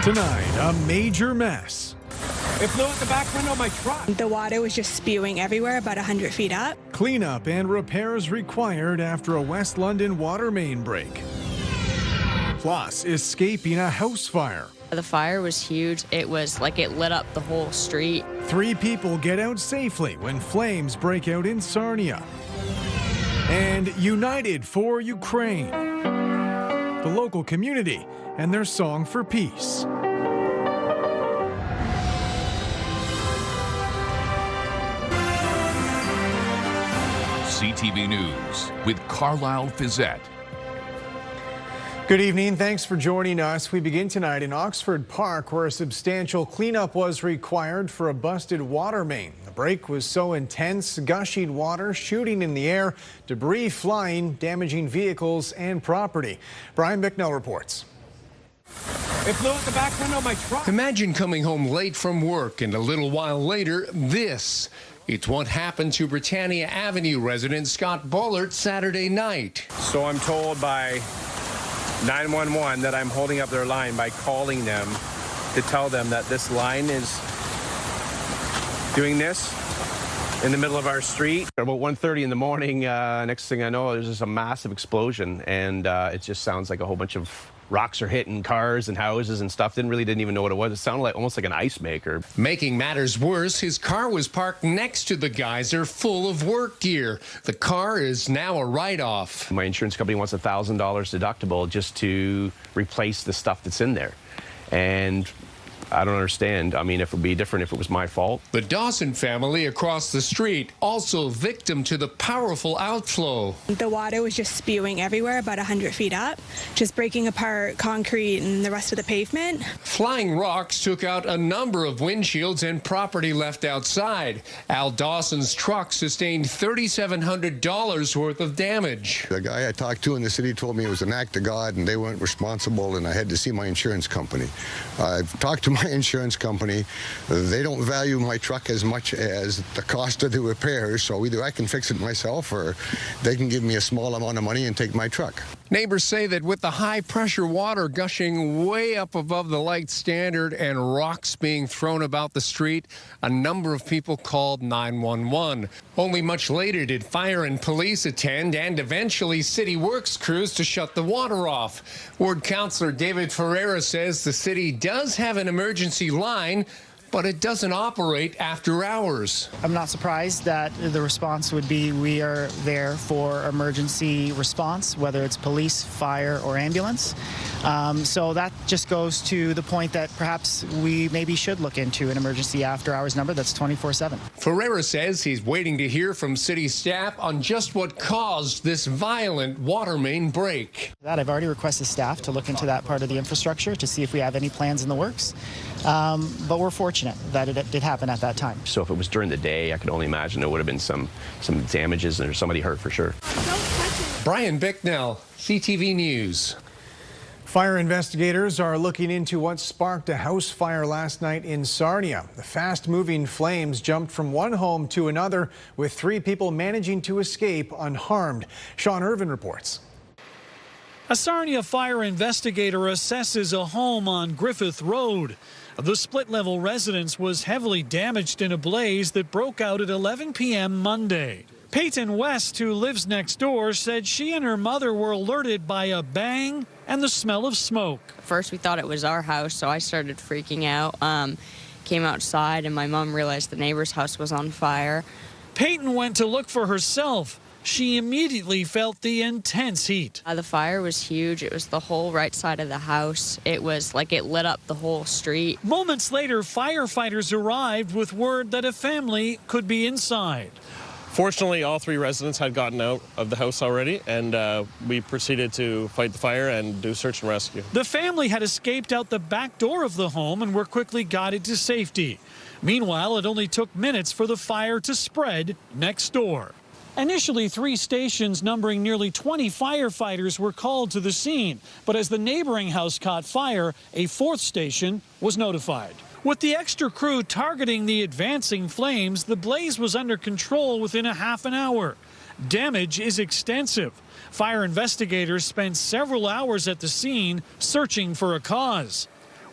Tonight, a major mess. It flew out the back window of my truck. The water was just spewing everywhere about 100 feet up. Cleanup and repairs required after a West London Watermain break. Plus, escaping a house fire. The fire was huge. It was like it lit up the whole street. 3 people get out safely when flames break out in Sarnia. And united for Ukraine. The local community and their song for peace. CTV News with Carlyle Fiset. Good evening. Thanks for joining us. We begin tonight in Oxford Park, where a substantial cleanup was required for a busted water main. The break was so intense, gushing water shooting in the air, debris flying, damaging vehicles and property. Brian Bicknell reports. It flew out the back window of my truck. Imagine coming home late from work and a little while later, this. It's what happened to Britannia Avenue resident Scott Bullard Saturday night. So I'm told by 911 that I'm holding up their line by calling them to tell them that this line is doing this in the middle of our street. About 1:30 in the morning, next thing I know, there's just a massive explosion, and it just sounds like a whole bunch of rocks are hitting cars and houses and stuff. Didn't even know what it was. It sounded like almost like an ice maker. Making matters worse, his car was parked next to the geyser full of work gear. The car is now a write-off. My insurance company wants $1,000 deductible just to replace the stuff that's in there. And I don't understand. I mean, if it would be different if it was my fault. The Dawson family across the street, also victim to the powerful outflow. The water was just spewing everywhere about 100 feet up, just breaking apart concrete and the rest of the pavement. Flying rocks took out a number of windshields and property left outside. Al Dawson's truck sustained $3,700 worth of damage. The guy I talked to in the city told me it was an act of God and they weren't responsible, and I had to see my insurance company. I've talked to my insurance company. They don't value my truck as much as the cost of the repairs, so either I can fix it myself or they can give me a small amount of money and take my truck. Neighbors say that with the high-pressure water gushing way up above the light standard and rocks being thrown about the street, a number of people called 911. Only much later did fire and police attend, and eventually city works crews to shut the water off. Ward Councillor David Ferreira says the city does have an emergency line, but it doesn't operate after hours. I'm not surprised that the response would be we are there for emergency response, whether it's police, fire, or ambulance. So that just goes to the point that perhaps we maybe should look into an emergency after hours number that's 24/7. Ferreira says he's waiting to hear from city staff on just what caused this violent water main break. I've already requested staff to look into that part of the infrastructure to see if we have any plans in the works. But we're fortunate that it did happen at that time. So if it was during the day, I could only imagine there would have been some damages and somebody hurt for sure. Brian Bicknell, CTV News. Fire investigators are looking into what sparked a house fire last night in Sarnia. The fast-moving flames jumped from one home to another, with 3 people managing to escape unharmed. Sean Irvin reports. A Sarnia fire investigator assesses a home on Griffith Road. The split-level residence was heavily damaged in a blaze that broke out at 11 p.m. Monday. Peyton West, who lives next door, said she and her mother were alerted by a bang and the smell of smoke. First, we thought it was our house, so I started freaking out. Came outside, and my mom realized the neighbor's house was on fire. Peyton went to look for herself. She immediately felt the intense heat. The fire was huge. It was the whole right side of the house. It was like it lit up the whole street. Moments later, firefighters arrived with word that a family could be inside. Fortunately, all 3 residents had gotten out of the house already, and we proceeded to fight the fire and do search and rescue. The family had escaped out the back door of the home and were quickly guided to safety. Meanwhile, it only took minutes for the fire to spread next door. Initially, 3 stations numbering nearly 20 firefighters were called to the scene, but as the neighboring house caught fire, a 4th station was notified. With the extra crew targeting the advancing flames, the blaze was under control within a half an hour. Damage is extensive. Fire investigators spent several hours at the scene searching for a cause.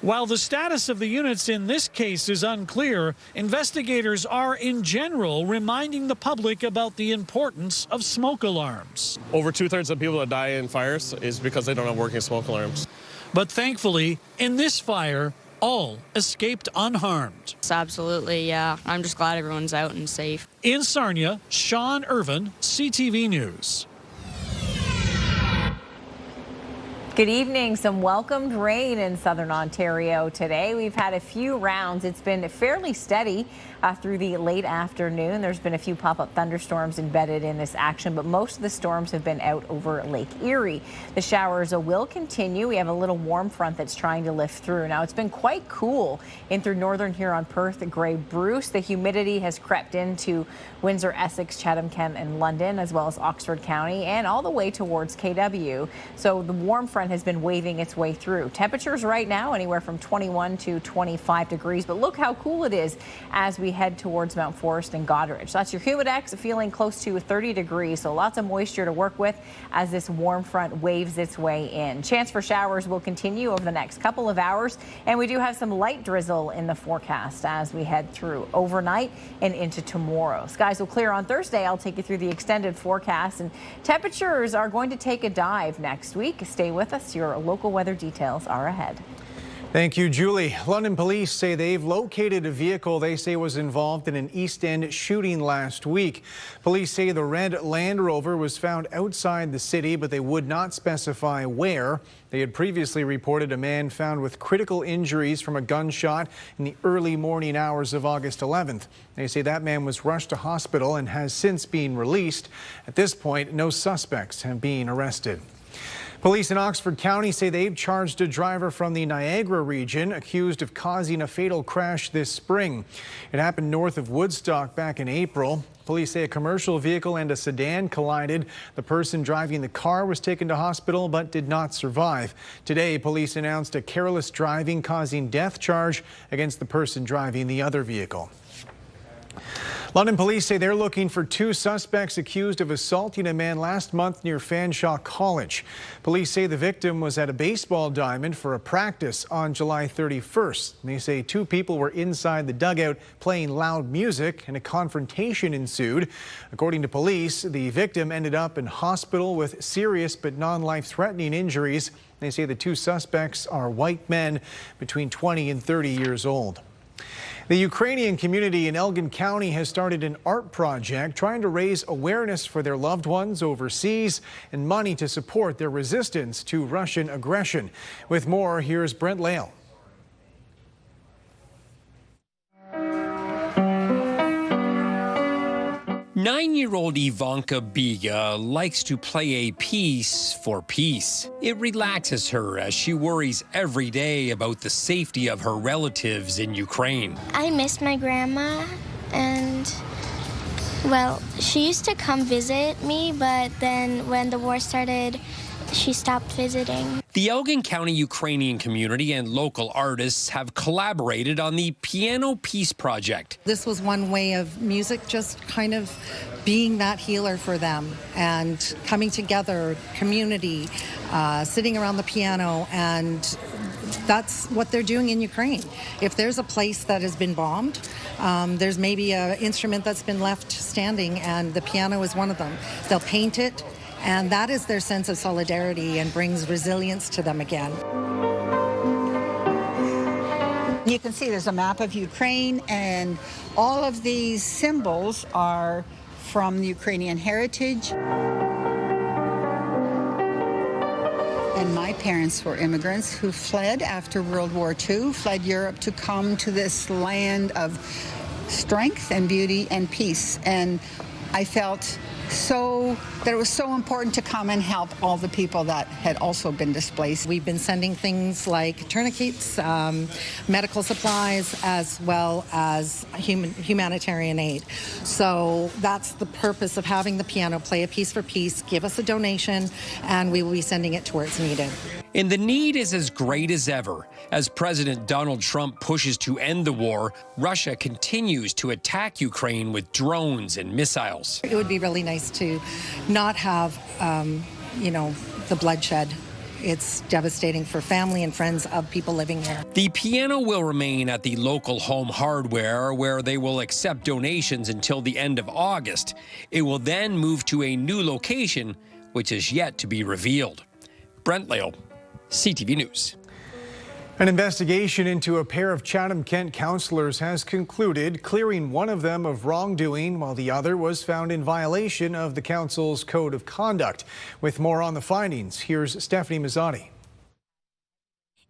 While the status of the units in this case is unclear, investigators are in general reminding the public about the importance of smoke alarms. Over 2/3 of people that die in fires is because they don't have working smoke alarms. But thankfully, in this fire, all escaped unharmed. Absolutely, yeah. I'm just glad everyone's out and safe. In Sarnia, Sean Irvin, CTV News. Good evening. Some welcomed rain in southern Ontario today. We've had a few rounds. It's been fairly steady through the late afternoon. There's been a few pop-up thunderstorms embedded in this action, but most of the storms have been out over Lake Erie. The showers will continue. We have a little warm front that's trying to lift through. Now, it's been quite cool in through northern Huron, Perth, Grey Bruce. The humidity has crept into Windsor, Essex, Chatham, Kent, and London, as well as Oxford County, and all the way towards KW. So the warm front has been waving its way through. Temperatures right now anywhere from 21 to 25 degrees, but look how cool it is as we head towards Mount Forest and Goderich. So that's your Humidex feeling close to 30 degrees, so lots of moisture to work with as this warm front waves its way in. Chance for showers will continue over the next couple of hours, and we do have some light drizzle in the forecast as we head through overnight and into tomorrow. Skies will clear on Thursday. I'll take you through the extended forecast, and temperatures are going to take a dive next week. Stay with us. Your local weather details are ahead. Thank you, Julie. London police say they've located a vehicle they say was involved in an East End shooting last week. Police say the red Land Rover was found outside the city, but they would not specify where. They had previously reported a man found with critical injuries from a gunshot in the early morning hours of August 11th. They say that man was rushed to hospital and has since been released. At this point, no suspects have been arrested. Police in Oxford County say they've charged a driver from the Niagara region accused of causing a fatal crash this spring. It happened north of Woodstock back in April. Police say a commercial vehicle and a sedan collided. The person driving the car was taken to hospital but did not survive. Today, police announced a careless driving causing death charge against the person driving the other vehicle. London police say they're looking for two suspects accused of assaulting a man last month near Fanshawe College. Police say the victim was at a baseball diamond for a practice on July 31st. They say two people were inside the dugout playing loud music and a confrontation ensued. According to police, the victim ended up in hospital with serious but non-life-threatening injuries. They say the two suspects are white men between 20 and 30 years old. The Ukrainian community in Elgin County has started an art project trying to raise awareness for their loved ones overseas and money to support their resistance to Russian aggression. With more, here's Brent Lale. 9-year-old Ivanka Biga likes to play a piece for peace. It relaxes her as she worries every day about the safety of her relatives in Ukraine. I miss my grandma, and, well, she used to come visit me, but then when the war started, she stopped visiting. The Elgin County Ukrainian community and local artists have collaborated on the Piano Peace Project. This was one way of music just kind of being that healer for them and coming together, community, sitting around the piano, and that's what they're doing in Ukraine. If there's a place that has been bombed, there's maybe an instrument that's been left standing, and the piano is one of them. They'll paint it, and that is their sense of solidarity and brings resilience to them again. You can see there's a map of Ukraine, and all of these symbols are from the Ukrainian heritage. And my parents were immigrants who fled after World War II, fled Europe to come to this land of strength and beauty and peace. And I felt that it was so important to come and help all the people that had also been displaced. We've been sending things like tourniquets, medical supplies, as well as humanitarian aid. So that's the purpose of having the piano play a piece for peace. Give us a donation, and we will be sending it to where it's needed. And the need is as great as ever. As President Donald Trump pushes to end the war, Russia continues to attack Ukraine with drones and missiles. It would be really nice to not have, the bloodshed it's devastating for family and friends of people living there. The piano will remain at the local Home Hardware, where they will accept donations until the end of August. It will then move to a new location, which is yet to be revealed. Brent Lale, CTV News. An investigation into a pair of Chatham-Kent councillors has concluded, clearing one of them of wrongdoing while the other was found in violation of the council's code of conduct. With more on the findings, here's Stephanie Mazzotti.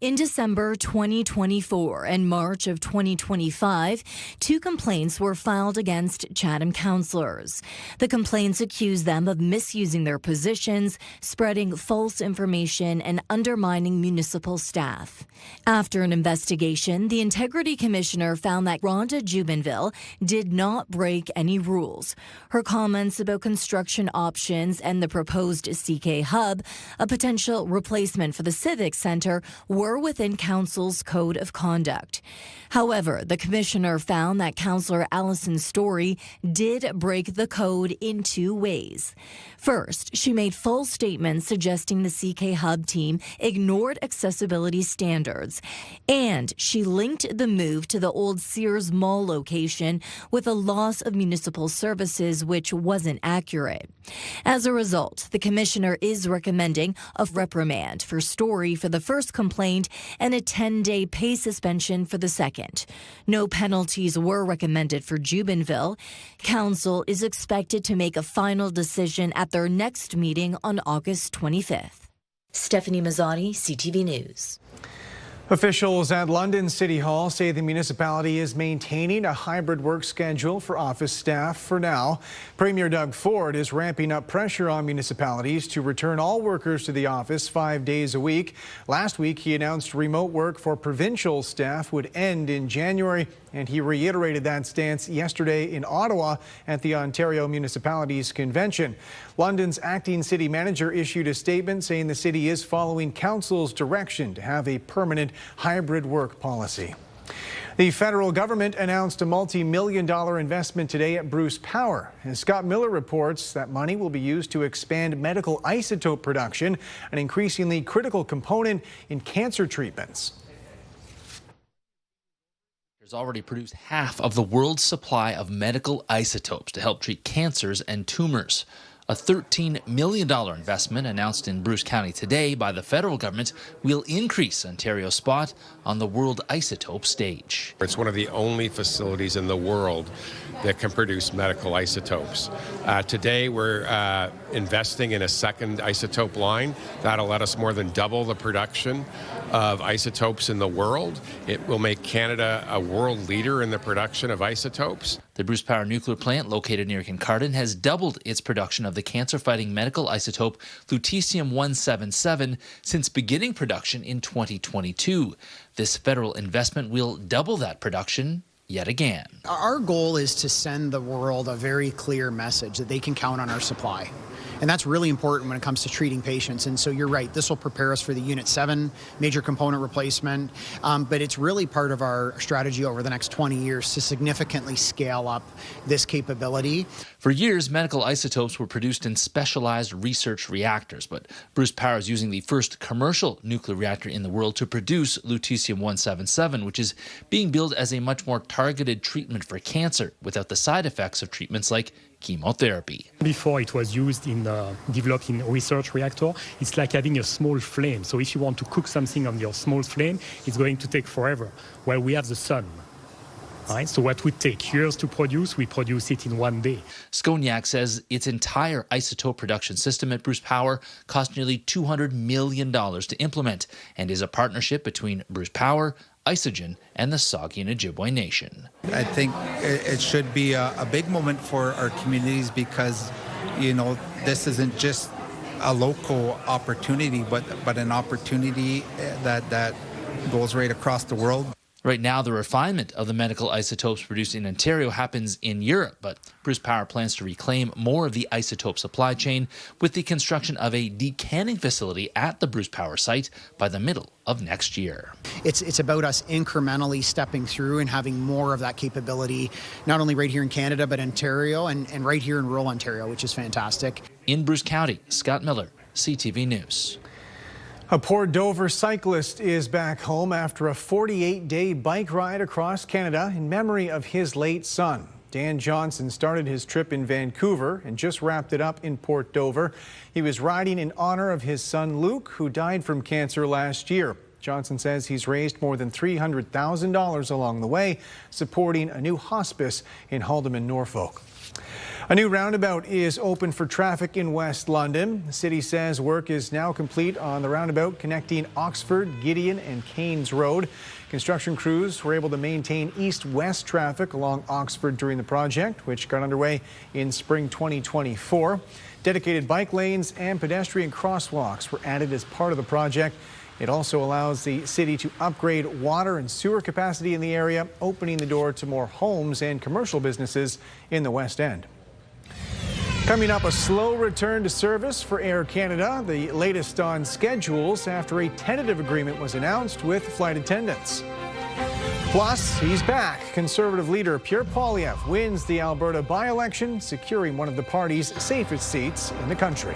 In December 2024 and March of 2025, 2 complaints were filed against Chatham councillors. The complaints accuse them of misusing their positions, spreading false information, and undermining municipal staff. After an investigation, the Integrity Commissioner found that Rhonda Jubenville did not break any rules. Her comments about construction options and the proposed CK Hub, a potential replacement for the Civic Centre, were within Council's code of conduct. However, the Commissioner found that Councillor Alison Story did break the code in 2 ways. First, she made false statements suggesting the CK Hub team ignored accessibility standards, and she linked the move to the old Sears Mall location with a loss of municipal services, which wasn't accurate. As a result, the Commissioner is recommending a reprimand for Story for the first complaint and a 10-day pay suspension for the second. No penalties were recommended for Jubenville. Council is expected to make a final decision at their next meeting on August 25th. Stephanie Mazzotti, CTV News. Officials at London City Hall say the municipality is maintaining a hybrid work schedule for office staff for now. Premier Doug Ford is ramping up pressure on municipalities to return all workers to the office 5 days a week. Last week, he announced remote work for provincial staff would end in January, and he reiterated that stance yesterday in Ottawa at the Ontario Municipalities Convention. London's acting city manager issued a statement saying the city is following council's direction to have a permanent hybrid work policy. The federal government announced a multi-million-dollar investment today at Bruce Power. And Scott Miller reports that money will be used to expand medical isotope production, an increasingly critical component in cancer treatments. Has already produced half of the world's supply of medical isotopes to help treat cancers and tumors. A $13 million investment announced in Bruce County today by the federal government will increase Ontario's spot on the world isotope stage. It's one of the only facilities in the world that can produce medical isotopes. Today we're investing in a second isotope line. That'll let us more than double the production of isotopes in the world. It will make Canada a world leader in the production of isotopes. The Bruce Power nuclear plant, located near Kincardine, has doubled its production of the cancer-fighting medical isotope lutetium-177 since beginning production in 2022. This federal investment will double that production yet again. Our goal is to send the world a very clear message that they can count on our supply. And that's really important when it comes to treating patients. And so you're right, this will prepare us for the Unit 7 major component replacement. But it's really part of our strategy over the next 20 years to significantly scale up this capability. For years, medical isotopes were produced in specialized research reactors. But Bruce Power is using the first commercial nuclear reactor in the world to produce lutetium-177, which is being billed as a much more targeted treatment for cancer without the side effects of treatments like chemotherapy. Before it was used in developing a research reactor, it's like having a small flame. So if you want to cook something on your small flame, it's going to take forever. Well, we have the sun. Right? So what would take years to produce, we produce it in 1 day. Skoniak says its entire isotope production system at Bruce Power cost nearly $200 million to implement and is a partnership between Bruce Power, Isogen, and the Saugeen Ojibwe Nation. I think it should be a big moment for our communities because, you know, this isn't just a local opportunity, but an opportunity that goes right across the world. Right now, the refinement of the medical isotopes produced in Ontario happens in Europe, but Bruce Power plans to reclaim more of the isotope supply chain with the construction of a decanning facility at the Bruce Power site by the middle of next year. It's about us incrementally stepping through and having more of that capability, not only right here in Canada, but Ontario and right here in rural Ontario, which is fantastic. In Bruce County, Scott Miller, CTV News. A Port Dover cyclist is back home after a 48-day bike ride across Canada in memory of his late son. Dan Johnson started his trip in Vancouver and just wrapped it up in Port Dover. He was riding in honor of his son Luke, who died from cancer last year. Johnson says he's raised more than $300,000 along the way, supporting a new hospice in Haldimand, Norfolk. A new roundabout is open for traffic in West London. The city says work is now complete on the roundabout connecting Oxford, Gideon and Keynes Road. Construction crews were able to maintain east-west traffic along Oxford during the project, which got underway in spring 2024. Dedicated bike lanes and pedestrian crosswalks were added as part of the project. It also allows the city to upgrade water and sewer capacity in the area, opening the door to more homes and commercial businesses in the West End. Coming up, a slow return to service for Air Canada, the latest on schedules after a tentative agreement was announced with flight attendants. Plus, he's back. Conservative leader Pierre Poilievre wins the Alberta by-election, securing one of the party's safest seats in the country.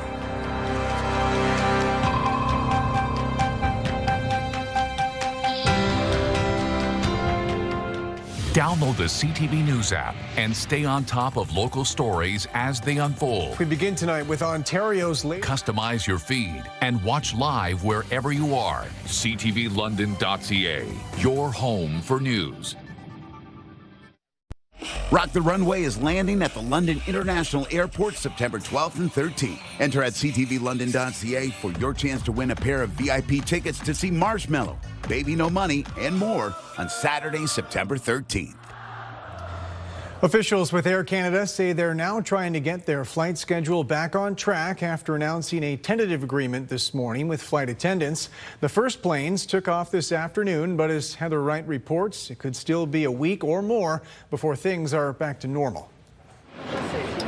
Download the CTV News app and stay on top of local stories as they unfold. We begin tonight with Ontario's latest. Customize your feed and watch live wherever you are. CTVLondon.ca, your home for news. Rock the Runway is landing at the London International Airport September 12th and 13th. Enter at CTVLondon.ca for your chance to win a pair of VIP tickets to see Marshmello, Baby No Money, and more on Saturday, September 13th. Officials with Air Canada say they're now trying to get their flight schedule back on track after announcing a tentative agreement this morning with flight attendants. The first planes took off this afternoon, but as Heather Wright reports, it could still be a week or more before things are back to normal.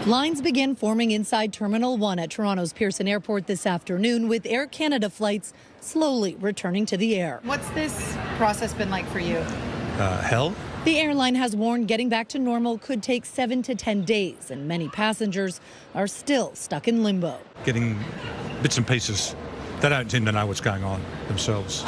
Lines begin forming inside Terminal 1 at Toronto's Pearson Airport this afternoon, with Air Canada flights slowly returning to the air. What's this process been like for you? Hell. The airline has warned getting back to normal could take 7 to 10 days, and many passengers are still stuck in limbo. Getting bits and pieces that don't seem to know what's going on themselves.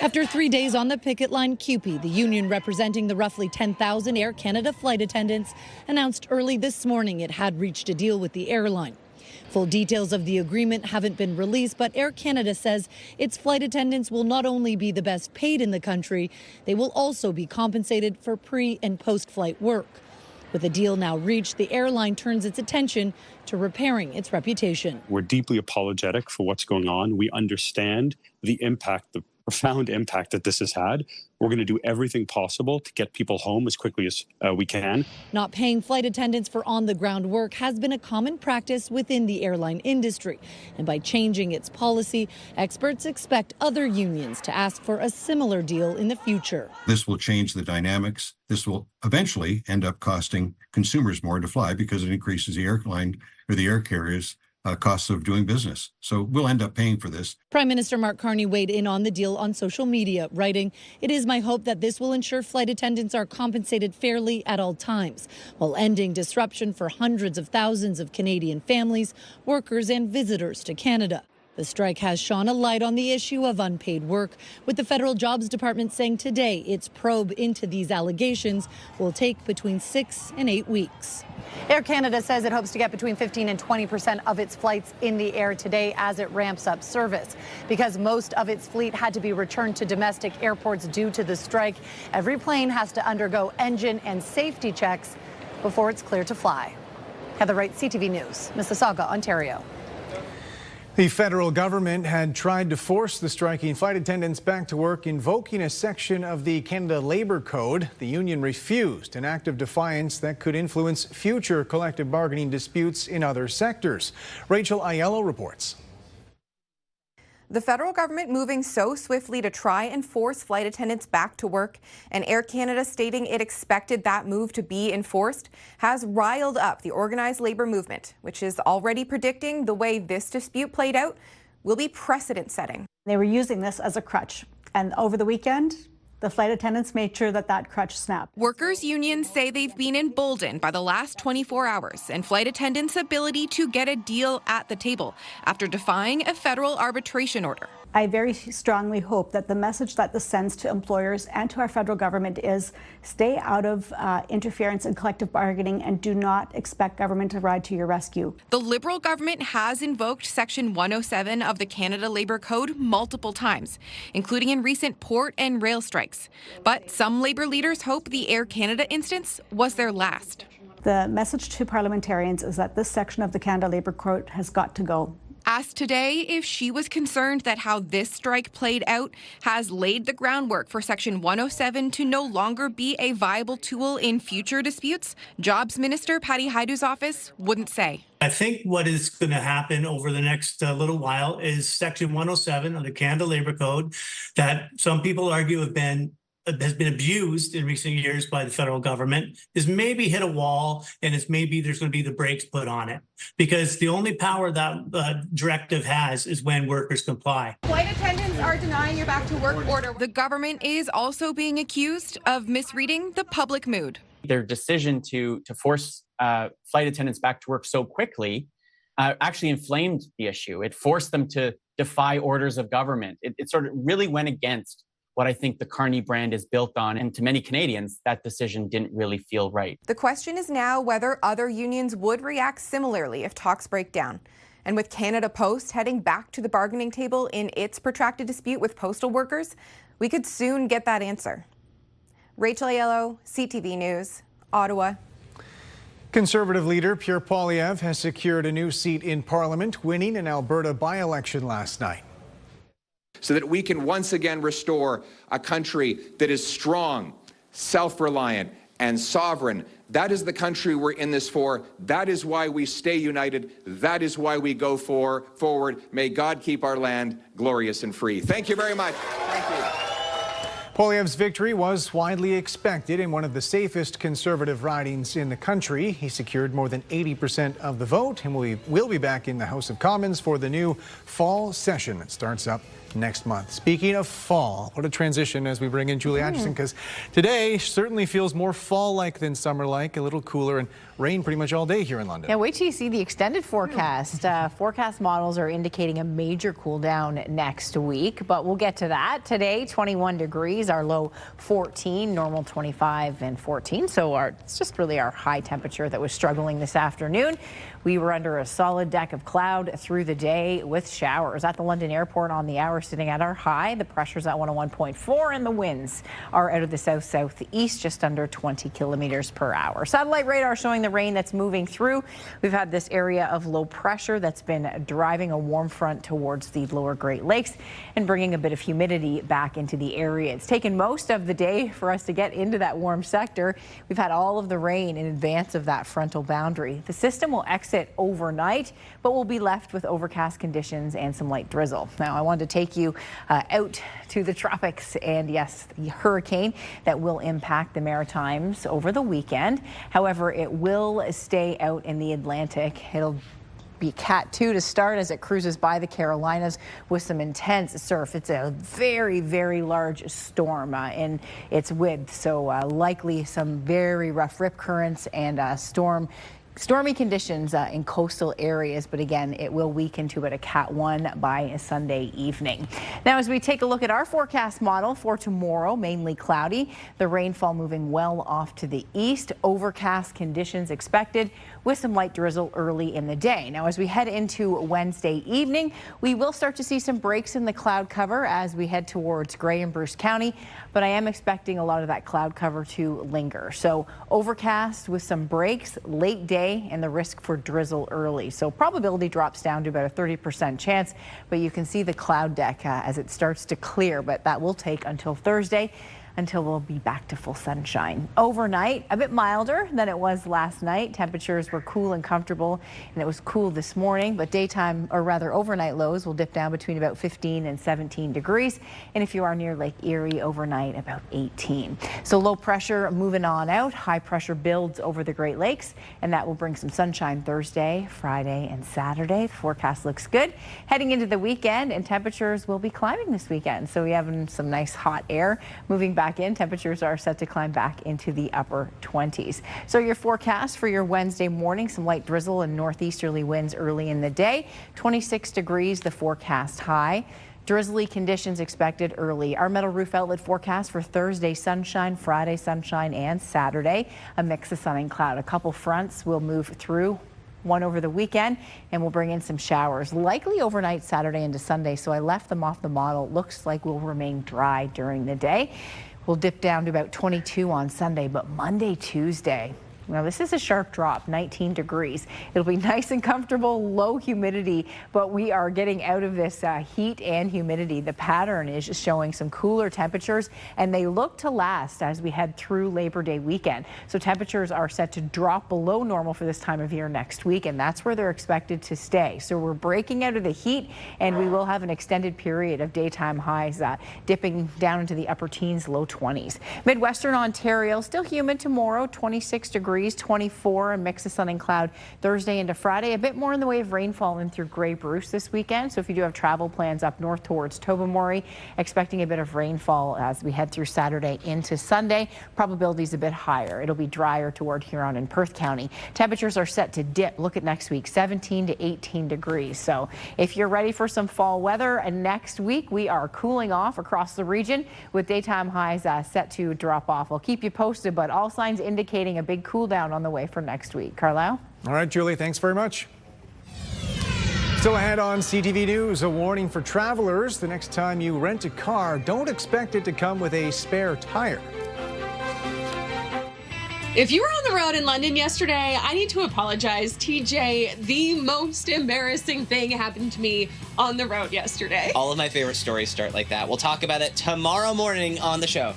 After 3 days on the picket line, CUPE, the union representing the roughly 10,000 Air Canada flight attendants, announced early this morning it had reached a deal with the airline. Full details of the agreement haven't been released, but Air Canada says its flight attendants will not only be the best paid in the country, they will also be compensated for pre- and post-flight work. With a deal now reached, the airline turns its attention to repairing its reputation. We're deeply apologetic for what's going on. We understand the impact, the profound impact that this has had. We're going to do everything possible to get people home as quickly as we can. Not paying flight attendants for on-the-ground work has been a common practice within the airline industry. And by changing its policy, experts expect other unions to ask for a similar deal in the future. This will change the dynamics. This will eventually end up costing consumers more to fly because it increases the airline or the air carriers' costs of doing business. So we'll end up paying for this. Prime Minister Mark Carney weighed in on the deal on social media, writing, "It is my hope that this will ensure flight attendants are compensated fairly at all times, while ending disruption for hundreds of thousands of Canadian families, workers and visitors to Canada." The strike has shone a light on the issue of unpaid work, with the Federal Jobs Department saying today its probe into these allegations will take between 6 and 8 weeks. Air Canada says it hopes to get between 15 and 20% of its flights in the air today as it ramps up service. Because most of its fleet had to be returned to domestic airports due to the strike, every plane has to undergo engine and safety checks before it's cleared to fly. Heather Wright, CTV News, Mississauga, Ontario. The federal government had tried to force the striking flight attendants back to work, invoking a section of the Canada Labour Code. The union refused, an act of defiance that could influence future collective bargaining disputes in other sectors. Rachel Aiello reports. The federal government moving so swiftly to try and force flight attendants back to work, and Air Canada stating it expected that move to be enforced, has riled up the organized labor movement, which is already predicting the way this dispute played out will be precedent-setting. They were using this as a crutch, and over the weekend, the flight attendants made sure that that crutch snapped. Workers' unions say they've been emboldened by the last 24 hours and flight attendants' ability to get a deal at the table after defying a federal arbitration order. I very strongly hope that the message that this sends to employers and to our federal government is stay out of interference in collective bargaining and do not expect government to ride to your rescue. The Liberal government has invoked Section 107 of the Canada Labour Code multiple times, including in recent port and rail strikes. But some Labour leaders hope the Air Canada instance was their last. The message to parliamentarians is that this section of the Canada Labour Code has got to go. Asked today if she was concerned that how this strike played out has laid the groundwork for Section 107 to no longer be a viable tool in future disputes, Jobs Minister Patty Hajdu's office wouldn't say. I think what is going to happen over the next little while is Section 107 of the Canada Labour Code that some people argue has been abused in recent years by the federal government, is maybe hit a wall, and it's maybe there's going to be the brakes put on it. Because the only power that directive has is when workers comply. Flight attendants are denying your back to work order. The government is also being accused of misreading the public mood. Their decision to force flight attendants back to work so quickly actually inflamed the issue. It forced them to defy orders of government. It sort of really went against what I think the Carney brand is built on. And to many Canadians, that decision didn't really feel right. The question is now whether other unions would react similarly if talks break down. And with Canada Post heading back to the bargaining table in its protracted dispute with postal workers, we could soon get that answer. Rachel Aiello, CTV News, Ottawa. Conservative leader Pierre Poilievre has secured a new seat in Parliament, winning an Alberta by-election last night. So that we can once again restore a country that is strong, self-reliant, and sovereign. That is the country we're in this for. That is why we stay united. That is why we go forward. May God keep our land glorious and free. Thank you very much. Thank you. Poilievre's victory was widely expected in one of the safest Conservative ridings in the country. He secured more than 80% of the vote and will be back in the House of Commons for the new fall session that starts up next month. Speaking of fall, what a transition as we bring in Julie Atchison, because today certainly feels more fall-like than summer-like, a little cooler, and rain pretty much all day here in London. Yeah, wait till you see the extended forecast. Forecast models are indicating a major cool down next week, but we'll get to that. Today, 21 degrees, our low 14, normal 25 and 14. So it's just really our high temperature that was struggling this afternoon. We were under a solid deck of cloud through the day with showers. At the London airport on the hour, sitting at our high. The pressure's at 101.4 and the winds are out of the south-southeast, just under 20 kilometers per hour. Satellite radar showing the rain that's moving through. We've had this area of low pressure that's been driving a warm front towards the lower Great Lakes and bringing a bit of humidity back into the area. It's taken most of the day for us to get into that warm sector. We've had all of the rain in advance of that frontal boundary. The system will exit overnight, but we'll be left with overcast conditions and some light drizzle. Now, I wanted to take you out to the tropics and, yes, the hurricane that will impact the Maritimes over the weekend. However, it will stay out in the Atlantic. It'll be Cat 2 to start as it cruises by the Carolinas with some intense surf. It's a very, very large storm in its width, so likely some very rough rip currents and stormy conditions in coastal areas, but again, it will weaken to about a Cat 1 by Sunday evening. Now, as we take a look at our forecast model for tomorrow, mainly cloudy, the rainfall moving well off to the east, overcast conditions expected with some light drizzle early in the day. Now, as we head into Wednesday evening, we will start to see some breaks in the cloud cover as we head towards Grey and Bruce County, but I am expecting a lot of that cloud cover to linger. So overcast with some breaks late day and the risk for drizzle early. So probability drops down to about a 30% chance, but you can see the cloud deck as it starts to clear, but that will take until Thursday until we'll be back to full sunshine. Overnight, a bit milder than it was last night. Temperatures were cool and comfortable, and it was cool this morning, but daytime, or rather overnight lows will dip down between about 15 and 17 degrees. And if you are near Lake Erie overnight, about 18. So low pressure moving on out, high pressure builds over the Great Lakes, and that will bring some sunshine Thursday, Friday, and Saturday. The forecast looks good. Heading into the weekend, and temperatures will be climbing this weekend. So we have some nice hot air moving back in. Temperatures are set to climb back into the upper 20s. So your forecast for your Wednesday morning, some light drizzle and northeasterly winds early in the day. 26 degrees, the forecast high. Drizzly conditions expected early. Our Metal Roof Outlet forecast for Thursday, sunshine, Friday, sunshine, and Saturday. A mix of sun and cloud. A couple fronts will move through, one over the weekend, and we'll bring in some showers, likely overnight Saturday into Sunday. So I left them off the model. Looks like we'll remain dry during the day. We'll dip down to about 22 on Sunday, but Monday, Tuesday, now this is a sharp drop, 19 degrees. It'll be nice and comfortable, low humidity, but we are getting out of this heat and humidity. The pattern is just showing some cooler temperatures, and they look to last as we head through Labor Day weekend. So temperatures are set to drop below normal for this time of year next week, and that's where they're expected to stay. So we're breaking out of the heat, and we will have an extended period of daytime highs dipping down into the upper teens, low 20s. Midwestern Ontario, still humid tomorrow, 26 degrees. 24, a mix of sun and cloud Thursday into Friday. A bit more in the way of rainfall in through Grey Bruce this weekend. So if you do have travel plans up north towards Tobermory, expecting a bit of rainfall as we head through Saturday into Sunday. Probability is a bit higher. It'll be drier toward Huron and Perth County. Temperatures are set to dip. Look at next week, 17 to 18 degrees. So if you're ready for some fall weather, and next week we are cooling off across the region with daytime highs set to drop off. I'll keep you posted, but all signs indicating a big cool down on the way for next week. Carlyle? All right, Julie, thanks very much. Still ahead on CTV News, a warning for travelers. The next time you rent a car, don't expect it to come with a spare tire. If you were on the road in London yesterday, I need to apologize. TJ, the most embarrassing thing happened to me on the road yesterday. All of my favorite stories start like that. We'll talk about it tomorrow morning on the show.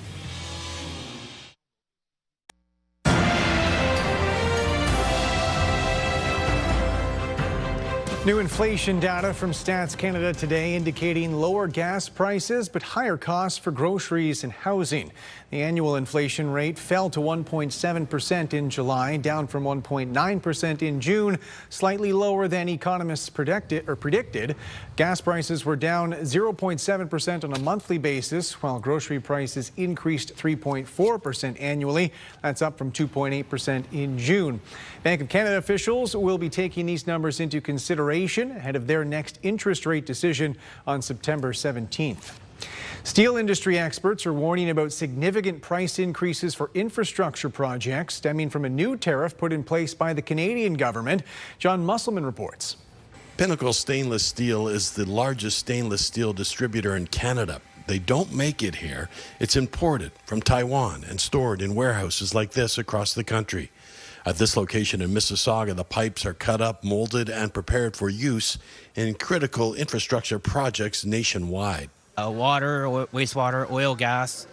New inflation data from Stats Canada today indicating lower gas prices but higher costs for groceries and housing. The annual inflation rate fell to 1.7% in July, down from 1.9% in June, slightly lower than economists predicted. Gas prices were down 0.7% on a monthly basis, while grocery prices increased 3.4% annually. That's up from 2.8% in June. Bank of Canada officials will be taking these numbers into consideration ahead of their next interest rate decision on September 17th. Steel industry experts are warning about significant price increases for infrastructure projects stemming from a new tariff put in place by the Canadian government. John Musselman reports. Pinnacle Stainless Steel is the largest stainless steel distributor in Canada. They don't make it here. It's imported from Taiwan and stored in warehouses like this across the country. At this location in Mississauga, the pipes are cut up, molded, and prepared for use in critical infrastructure projects nationwide. Water, wastewater, oil, gas,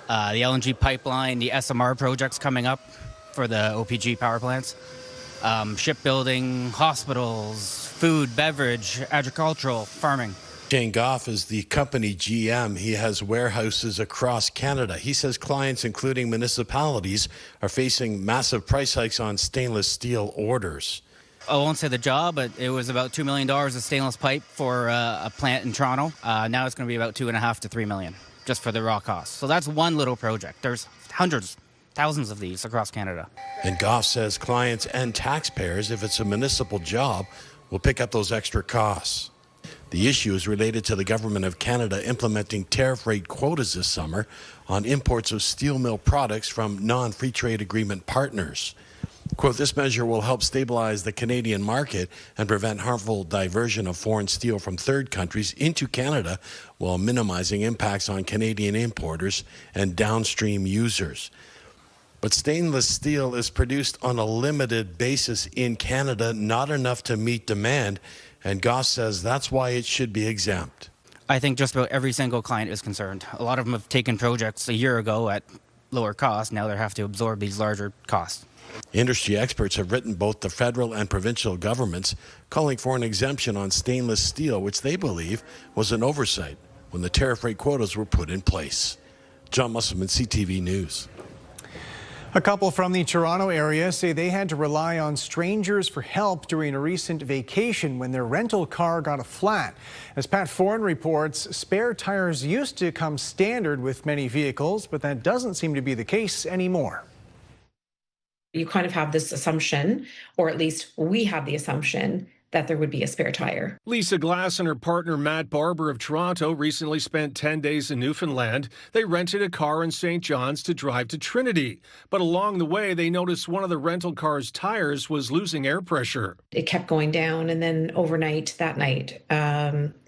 the LNG pipeline, the SMR projects coming up for the OPG power plants, shipbuilding, hospitals, food, beverage, agricultural, farming. Shane Goff is the company GM. He has warehouses across Canada. He says clients, including municipalities, are facing massive price hikes on stainless steel orders. I won't say the job, but it was about $2 million of stainless pipe for a plant in Toronto. Now it's going to be about $2.5 to $3 million just for the raw costs. So that's one little project. There's hundreds, thousands of these across Canada. And Goff says clients and taxpayers, if it's a municipal job, will pick up those extra costs. The issue is related to the Government of Canada implementing tariff rate quotas this summer on imports of steel mill products from non-free trade agreement partners. Quote, this measure will help stabilize the Canadian market and prevent harmful diversion of foreign steel from third countries into Canada while minimizing impacts on Canadian importers and downstream users. But stainless steel is produced on a limited basis in Canada, not enough to meet demand, and Goss says that's why it should be exempt. I think just about every single client is concerned. A lot of them have taken projects a year ago at lower cost. Now they have to absorb these larger costs. Industry experts have written both the federal and provincial governments calling for an exemption on stainless steel, which they believe was an oversight when the tariff rate quotas were put in place. John Musselman, CTV News. A couple from the Toronto area say they had to rely on strangers for help during a recent vacation when their rental car got a flat. As Pat Foran reports, spare tires used to come standard with many vehicles, but that doesn't seem to be the case anymore. You kind of have this assumption, or at least we have the assumption, that there would be a spare tire. Lisa Glass and her partner Matt Barber of Toronto recently spent 10 days in Newfoundland. They rented a car in St. John's to drive to Trinity. But along the way, they noticed one of the rental car's tires was losing air pressure. It kept going down, and then overnight, that night,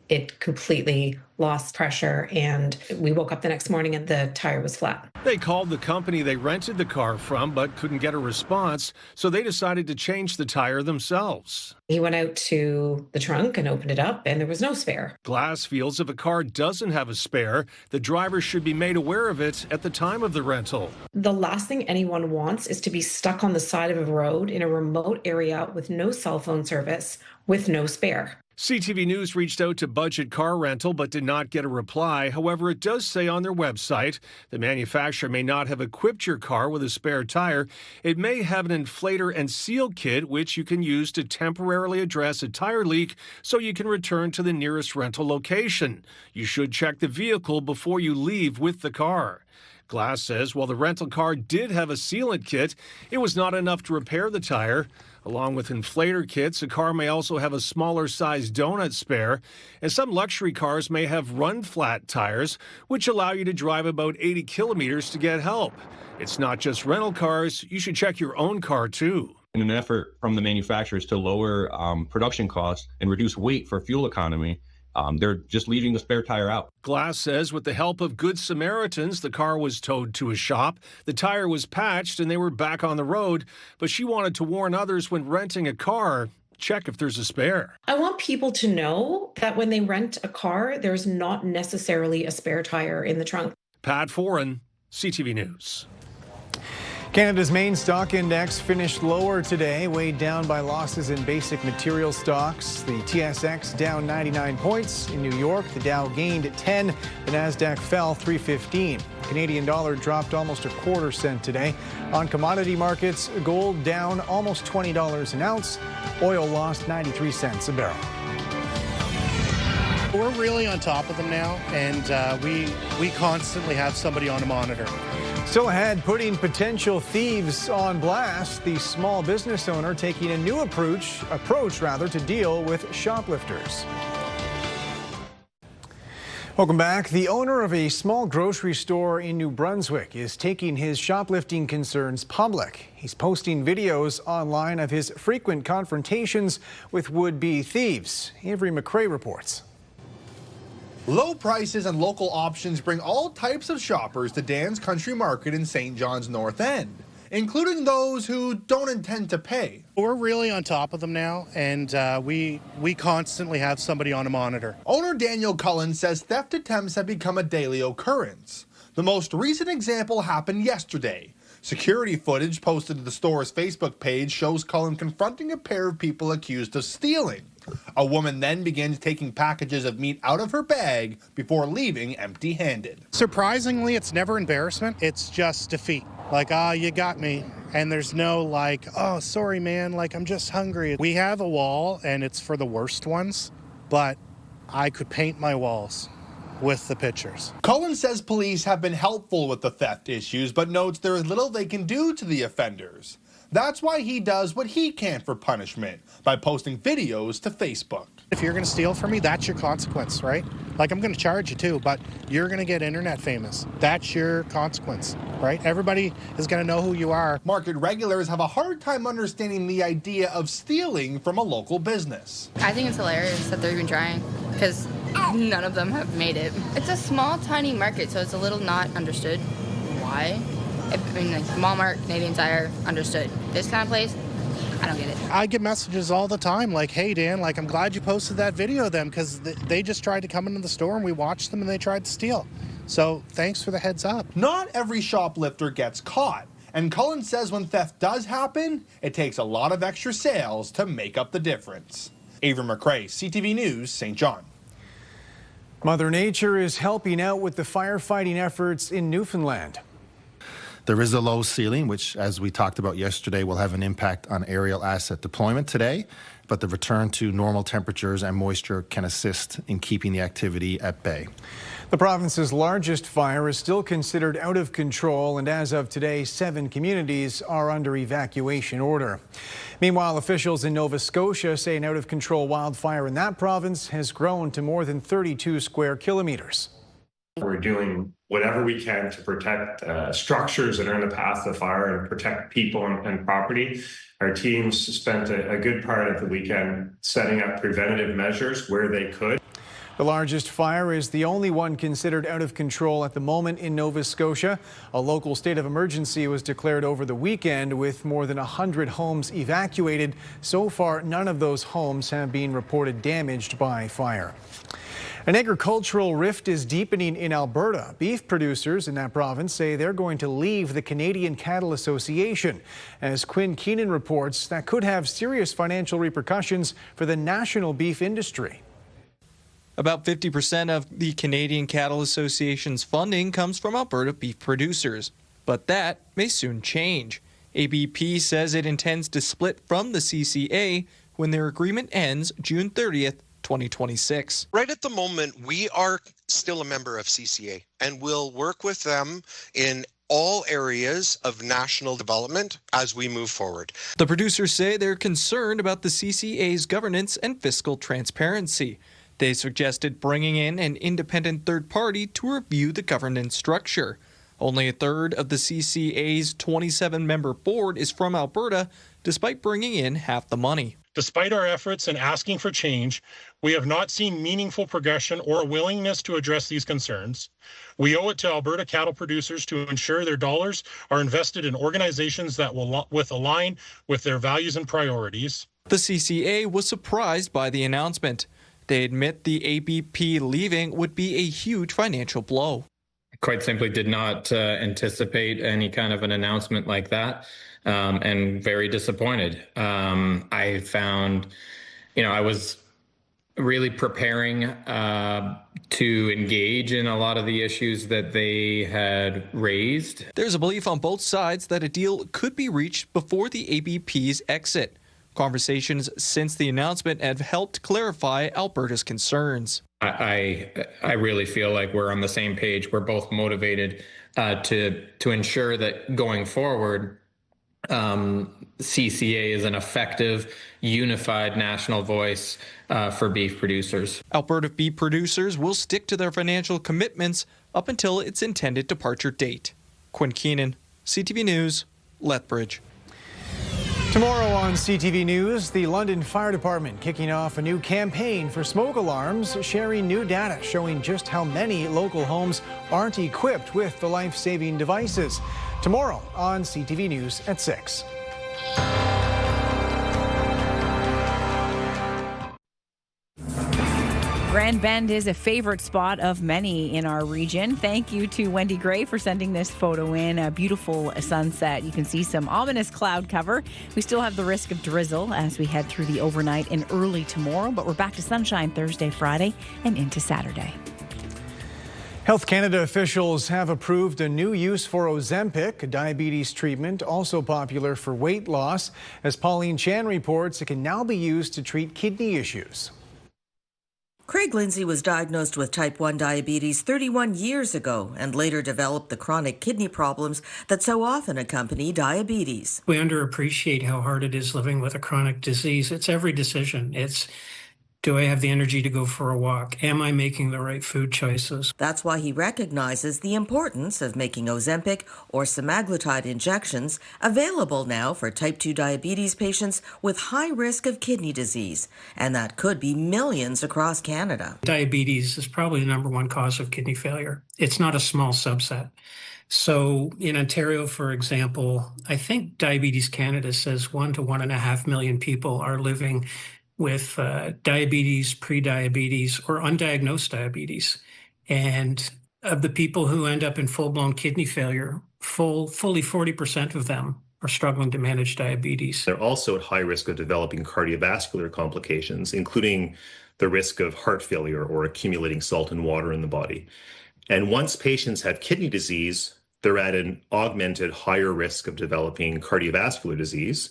it completely lost pressure, and we woke up the next morning and the tire was flat. They called the company they rented the car from but couldn't get a response, so they decided to change the tire themselves. He went out to the trunk and opened it up, and there was no spare. Glass feels if a car doesn't have a spare, the driver should be made aware of it at the time of the rental. The last thing anyone wants is to be stuck on the side of a road in a remote area with no cell phone service, with no spare. CTV News reached out to Budget Car Rental but did not get a reply. However, it does say on their website the manufacturer may not have equipped your car with a spare tire. It may have an inflator and seal kit, which you can use to temporarily address a tire leak so you can return to the nearest rental location. You should check the vehicle before you leave with the car. Glass says while the rental car did have a sealant kit, it was not enough to repair the tire. Along with inflator kits, a car may also have a smaller size donut spare, and some luxury cars may have run-flat tires, which allow you to drive about 80 kilometers to get help. It's not just rental cars. You should check your own car, too. In an effort from the manufacturers to lower production costs and reduce weight for fuel economy, they're just leaving the spare tire out. Glass says with the help of Good Samaritans, the car was towed to a shop. The tire was patched and they were back on the road. But she wanted to warn others when renting a car, check if there's a spare. I want people to know that when they rent a car, there's not necessarily a spare tire in the trunk. Pat Foran, CTV News. Canada's main stock index finished lower today, weighed down by losses in basic material stocks. The TSX down 99 points. In New York, the Dow gained 10. The Nasdaq fell 315. Canadian dollar dropped almost a quarter cent today. On commodity markets, gold down almost $20 an ounce. Oil lost 93 cents a barrel. We're really on top of them now, and we constantly have somebody on a monitor. Still ahead, putting potential thieves on blast. The small business owner taking a new approach to deal with shoplifters. Welcome back. The owner of a small grocery store in New Brunswick is taking his shoplifting concerns public. He's posting videos online of his frequent confrontations with would-be thieves. Avery McRae reports. Low prices and local options bring all types of shoppers to Dan's Country Market in St. John's North End, including those who don't intend to pay. We're really on top of them now, and we constantly have somebody on a monitor. Owner Daniel Cullen says theft attempts have become a daily occurrence. The most recent example happened yesterday. Security footage posted to the store's Facebook page shows Cullen confronting a pair of people accused of stealing. A woman then begins taking packages of meat out of her bag before leaving empty-handed. Surprisingly, it's never embarrassment. It's just defeat. Like, you got me. And there's no like, oh, sorry, man, like, I'm just hungry. We have a wall, and it's for the worst ones, but I could paint my walls with the pictures. Cullen says police have been helpful with the theft issues, but notes there is little they can do to the offenders. That's why he does what he can for punishment, by posting videos to Facebook. If you're going to steal from me, that's your consequence, right? Like, I'm going to charge you too, but you're going to get internet famous. That's your consequence, right? Everybody is going to know who you are. Market regulars have a hard time understanding the idea of stealing from a local business. I think it's hilarious that they're even trying, because none of them have made it. It's a small, tiny market, so it's a little not understood why. I mean, like Walmart, Canadian Tire, understood. This kind of place, I don't get it. I get messages all the time like, hey, Dan, like, I'm glad you posted that video of them because they just tried to come into the store and we watched them and they tried to steal. So thanks for the heads up. Not every shoplifter gets caught. And Cullen says when theft does happen, it takes a lot of extra sales to make up the difference. Avery McRae, CTV News, St. John. Mother Nature is helping out with the firefighting efforts in Newfoundland. There is a low ceiling, which, as we talked about yesterday, will have an impact on aerial asset deployment today, but the return to normal temperatures and moisture can assist in keeping the activity at bay. The province's largest fire is still considered out of control, and as of today, 7 communities are under evacuation order. Meanwhile, officials in Nova Scotia say an out-of-control wildfire in that province has grown to more than 32 square kilometers. We're doing whatever we can to protect structures that are in the path of fire and protect people and property. Our teams spent a good part of the weekend setting up preventative measures where they could. The largest fire is the only one considered out of control at the moment in Nova Scotia. A local state of emergency was declared over the weekend with more than 100 homes evacuated. So far, none of those homes have been reported damaged by fire. An agricultural rift is deepening in Alberta. Beef producers in that province say they're going to leave the Canadian Cattle Association. As Quinn Keenan reports, that could have serious financial repercussions for the national beef industry. About 50% of the Canadian Cattle Association's funding comes from Alberta beef producers, but that may soon change. ABP says it intends to split from the CCA when their agreement ends June 30th, 2026. Right at the moment, we are still a member of CCA and will work with them in all areas of national development as we move forward. The producers say they're concerned about the CCA's governance and fiscal transparency. They suggested bringing in an independent third party to review the governance structure. Only a third of the CCA's 27-member board is from Alberta, despite bringing in half the money. Despite our efforts in asking for change, we have not seen meaningful progression or a willingness to address these concerns. We owe it to Alberta cattle producers to ensure their dollars are invested in organizations that will align with their values and priorities. The CCA was surprised by the announcement. They admit the ABP leaving would be a huge financial blow. Quite simply did not anticipate any kind of an announcement like that, and very disappointed. I found, I was really preparing to engage in a lot of the issues that they had raised. There's a belief on both sides that a deal could be reached before the ABP's exit. Conversations since the announcement have helped clarify Alberta's concerns. I really feel like we're on the same page. We're both motivated to ensure that going forward, CCA is an effective, unified national voice for beef producers. Alberta beef producers will stick to their financial commitments up until its intended departure date. Quinn Keenan, CTV News, Lethbridge. Tomorrow on CTV News, the London Fire Department kicking off a new campaign for smoke alarms, sharing new data showing just how many local homes aren't equipped with the life-saving devices. Tomorrow on CTV News at 6. Grand Bend is a favorite spot of many in our region. Thank you to Wendy Gray for sending this photo in. A beautiful sunset. You can see some ominous cloud cover. We still have the risk of drizzle as we head through the overnight and early tomorrow, but we're back to sunshine Thursday, Friday, and into Saturday. Health Canada officials have approved a new use for Ozempic, a diabetes treatment also popular for weight loss. As Pauline Chan reports, it can now be used to treat kidney issues. Craig Lindsay was diagnosed with type 1 diabetes 31 years ago and later developed the chronic kidney problems that so often accompany diabetes. We underappreciate how hard it is living with a chronic disease. It's every decision. It's, do I have the energy to go for a walk? Am I making the right food choices? That's why he recognizes the importance of making Ozempic or semaglutide injections available now for type 2 diabetes patients with high risk of kidney disease. And that could be millions across Canada. Diabetes is probably the number one cause of kidney failure. It's not a small subset. So in Ontario, for example, I think Diabetes Canada says 1 to 1.5 million people are living with diabetes, prediabetes, or undiagnosed diabetes. And of the people who end up in full-blown kidney failure, fully 40% of them are struggling to manage diabetes. They're also at high risk of developing cardiovascular complications, including the risk of heart failure or accumulating salt and water in the body. And once patients have kidney disease, they're at an augmented higher risk of developing cardiovascular disease.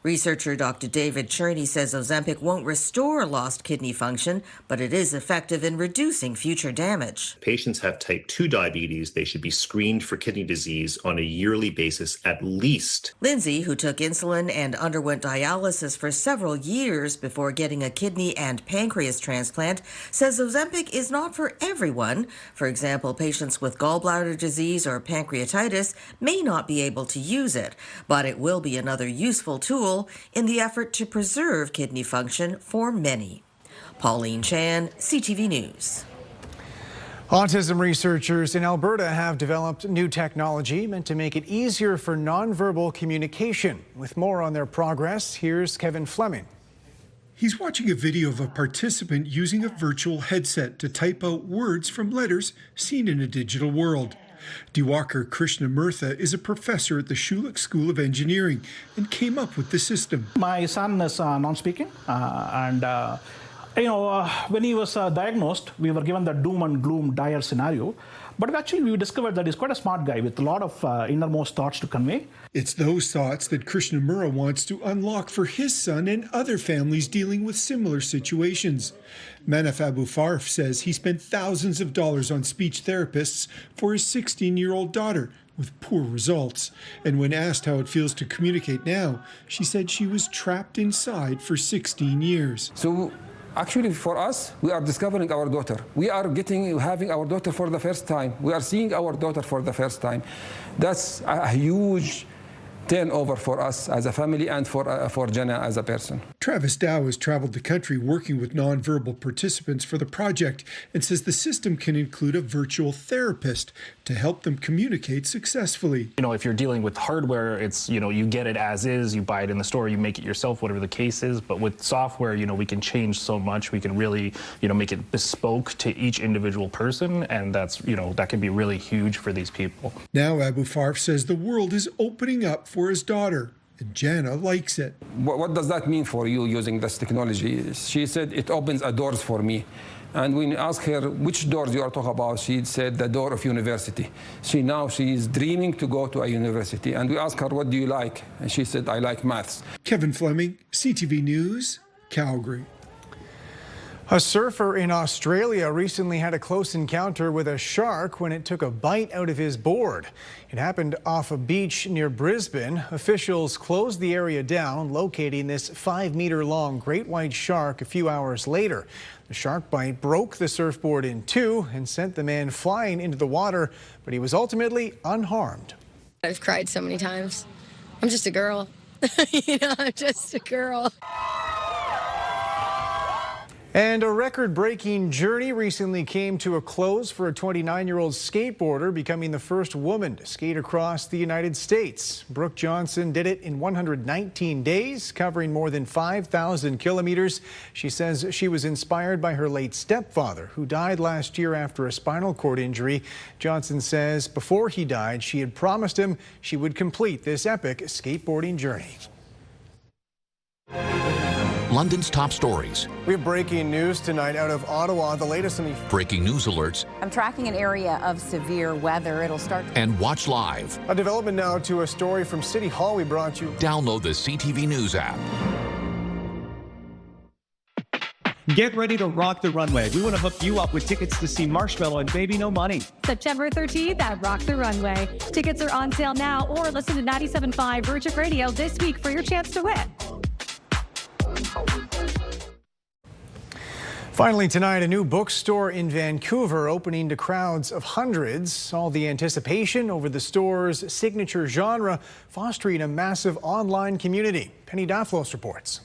Researcher Dr. David Cherney says Ozempic won't restore lost kidney function, but it is effective in reducing future damage. Patients have type 2 diabetes. They should be screened for kidney disease on a yearly basis at least. Lindsay, who took insulin and underwent dialysis for several years before getting a kidney and pancreas transplant, says Ozempic is not for everyone. For example, patients with gallbladder disease or pancreatitis may not be able to use it, but it will be another useful tool in the effort to preserve kidney function for many. Pauline Chan, CTV News. Autism researchers in Alberta have developed new technology meant to make it easier for nonverbal communication. With more on their progress, here's Kevin Fleming. He's watching a video of a participant using a virtual headset to type out words from letters seen in a digital world. Diwakar Krishnamurtha is a professor at the Schulich School of Engineering and came up with the system. My son is non-speaking when he was diagnosed, we were given the doom and gloom dire scenario. But actually, we discovered that he's quite a smart guy with a lot of innermost thoughts to convey. It's those thoughts that Krishnamurtha wants to unlock for his son and other families dealing with similar situations. Manaf Abu Farf says he spent thousands of dollars on speech therapists for his 16-year-old daughter with poor results. And when asked how it feels to communicate now, she said she was trapped inside for 16 years. So actually, for us, we are discovering our daughter. We are having our daughter for the first time. We are seeing our daughter for the first time. That's a huge turnover for us as a family and for Jenna as a person. Travis Dow has traveled the country working with nonverbal participants for the project and says the system can include a virtual therapist to help them communicate successfully. If you're dealing with hardware, it's, you get it as is, you buy it in the store, you make it yourself, whatever the case is. But with software, we can change so much. We can really, make it bespoke to each individual person. And that's, that can be really huge for these people. Now Abu Farf says the world is opening up for his daughter. And Jana likes it. What does that mean for you using this technology? She said it opens doors for me. And when we asked her which doors you are talking about, she said the door of university. She is dreaming to go to a university. And we asked her, what do you like? And she said, I like maths. Kevin Fleming, CTV News, Calgary. A surfer in Australia recently had a close encounter with a shark when it took a bite out of his board. It happened off a beach near Brisbane. Officials closed the area down, locating this 5-meter-long great white shark a few hours later. The shark bite broke the surfboard in two and sent the man flying into the water, but he was ultimately unharmed. I've cried so many times. I'm just a girl. I'm just a girl. And a record-breaking journey recently came to a close for a 29-year-old skateboarder, becoming the first woman to skate across the United States. Brooke Johnson did it in 119 days, covering more than 5,000 kilometers. She says she was inspired by her late stepfather, who died last year after a spinal cord injury. Johnson says before he died, she had promised him she would complete this epic skateboarding journey. London's top stories. We have breaking news tonight out of Ottawa. The latest on the breaking news alerts. I'm tracking an area of severe weather. It'll start. And watch live. A development now to a story from City Hall we brought you. Download the CTV News app. Get ready to rock the runway. We want to hook you up with tickets to see Marshmello and Baby No Money. September 13th at Rock the Runway. Tickets are on sale now, or listen to 97.5 Virgin Radio this week for your chance to win. Finally tonight, a new bookstore in Vancouver opening to crowds of hundreds. All the anticipation over the store's signature genre, fostering a massive online community. Penny Daflos reports.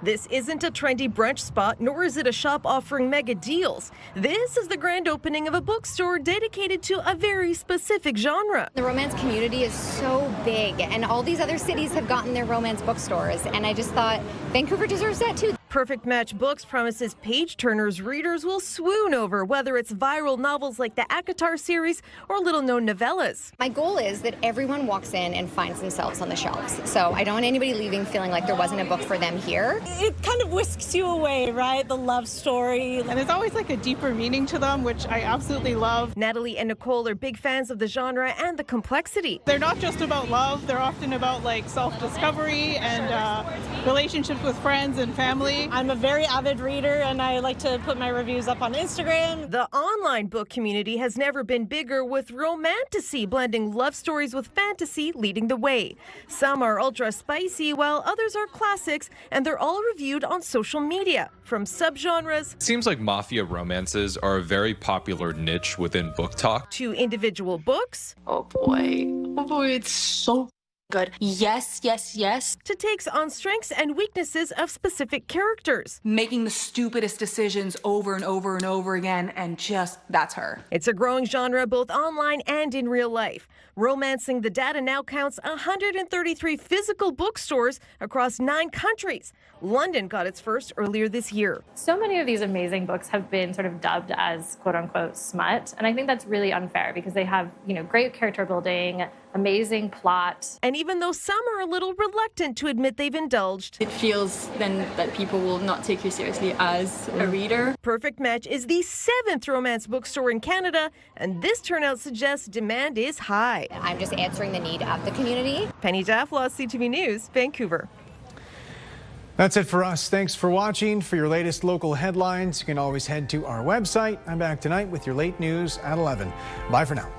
This isn't a trendy brunch spot, nor is it a shop offering mega deals. This is the grand opening of a bookstore dedicated to a very specific genre. The romance community is so big, and all these other cities have gotten their romance bookstores, and I just thought Vancouver deserves that too. Perfect Match Books promises page-turners readers will swoon over, whether it's viral novels like the ACOTAR series or little-known novellas. My goal is that everyone walks in and finds themselves on the shelves. So I don't want anybody leaving feeling like there wasn't a book for them here. It kind of whisks you away, right? The love story. And there's always like a deeper meaning to them, which I absolutely love. Natalie and Nicole are big fans of the genre and the complexity. They're not just about love, they're often about like self-discovery and relationships with friends and family. I'm a very avid reader and I like to put my reviews up on Instagram. The online book community has never been bigger, with romantasy blending love stories with fantasy leading the way. Some are ultra spicy while others are classics, and they're all reviewed on social media. From subgenres, it seems like mafia romances are a very popular niche within book talk, to individual books. Oh boy, it's so good. Yes, yes, yes. To takes on strengths and weaknesses of specific characters. Making the stupidest decisions over and over and over again, and just, that's her. It's a growing genre both online and in real life. Romancing the Data now counts 133 physical bookstores across 9 countries. London got its first earlier this year. So many of these amazing books have been sort of dubbed as quote-unquote smut, and I think that's really unfair because they have, great character building, amazing plot. And even though some are a little reluctant to admit they've indulged, it feels then that people will not take you seriously as a reader. Perfect Match is the 7th romance bookstore in Canada, and this turnout suggests demand is high. I'm just answering the need of the community. Penny Dafflaw, CTV News, Vancouver. That's it for us. Thanks for watching. For your latest local headlines, you can always head to our website. I'm back tonight with your late news at 11. Bye for now.